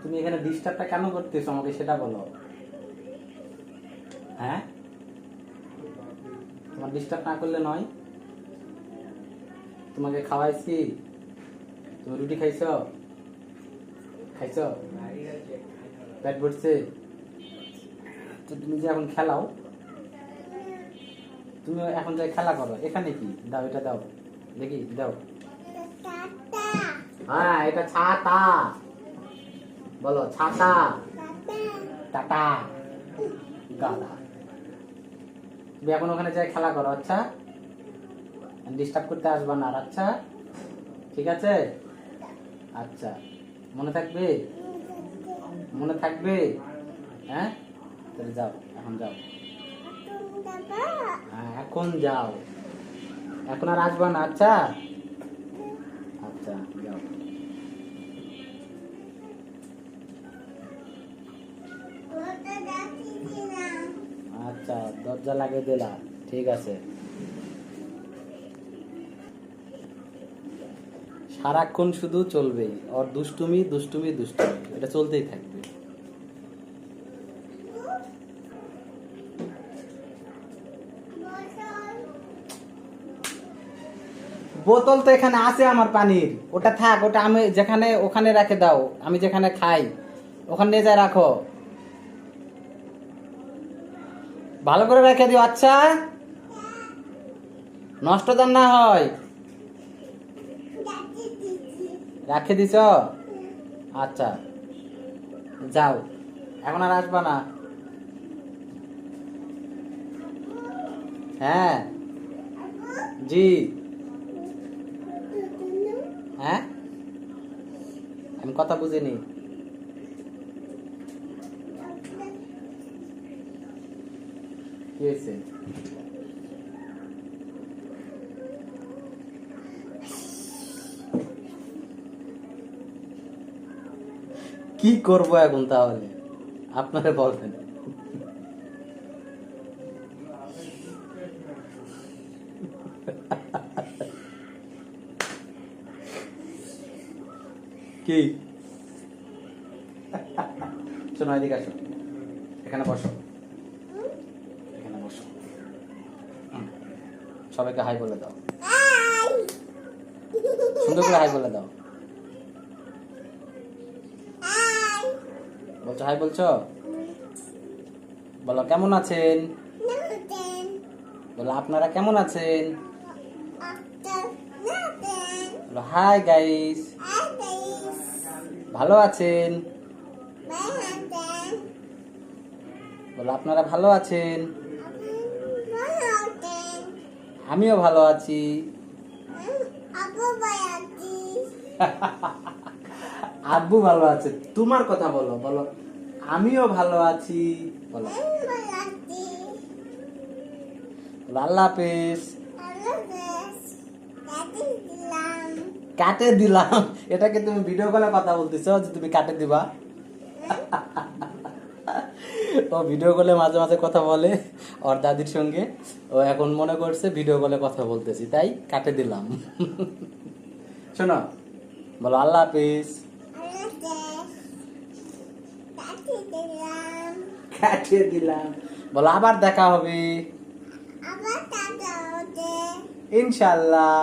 তুমি এখানে ডিস্টার্বটা কেন করতেছো আমাকে সেটা বলো। হ্যাঁ, তোমার ডিস্টার্ব না করলে নয়। তোমাকে খাওয়াইছি, তুমি রুটি খাইছো? খাইছো? পেট ভরছে? তো তুমি যে এখন খেলাও, তুমি এখন যে খেলা করো, এখানে কি দাও? এটা দাও দেখি, দাও। হ্যাঁ, এটা ছাতা। বলো ছাতা। টাটা। গাধা। তুমি এখন ওখানে যাই খেলা করো, আচ্ছা? ডিস্টার্ব করতে আসবা না, আচ্ছা? ঠিক আছে, আচ্ছা। মনে থাকবে? মনে থাকবে? হ্যাঁ, তাহলে যাও, এখন যাও। হ্যাঁ, এখন যাও, এখন আর আসবা না, আচ্ছা? আচ্ছা, যাও। আচ্ছা, দরজা লাগিয়ে দিলা, ঠিক আছে। সারাক্ষণ শুধু চলবেই ওর দুষ্টুমি দুষ্টুমি দুষ্টুমি, এটা চলতেই থাকবে। বোতল তো এখানে আছে আমার পানির, ওটা থাক, ওটা আমি যেখানে ওখানে রেখে দাও, আমি যেখানে খাই ওখানে নিয়ে যায় রাখো, ভালো করে রেখে দিও, আচ্ছা? নষ্ট যেন না হয়। রাখে দিছ? আচ্ছা, যাও, এখন আর আসবা না। হ্যাঁ, জি। হ্যাঁ, আমি কথা বুঝিনি। কি হয়েছে? কি করবো এখন তাহলে আপনারা বলবেন। কি শোনো, এদিকে আসো, এখানে বসো, এখানে বসো। সবাইকে হাই বলে দাও, সুন্দর করে হাই বলে দাও। বলছো হাই বলছো? বলো কেমন আছেন? বলো আপনারা কেমন আছেন? বলো হাই গাইস, ভালো আছেন? বলো আপনারা ভালো আছেন? আমিও ভালো আছি। আব্বু ভালো আছে, তোমার কথা বলো, বলো আমিও ভালো আছি। বলো আল্লাহ হাফেজ। কাটে দিলাম, এটাকে তুমি ভিডিও কলে কথা বলতেছো যে তুমি কাটে দিবা? ও ভিডিও কলে মাঝে মাঝে কথা বলে ওর দাদির সঙ্গে, ও এখন মনে করছে ভিডিও কলে কথা বলতেছি, তাই কাটে দিলাম। শোনো, বলো আল্লাহ হাফেজ। কাটিয়ে দিলাম। বলো আবার দেখা হবে ইনশাআল্লাহ।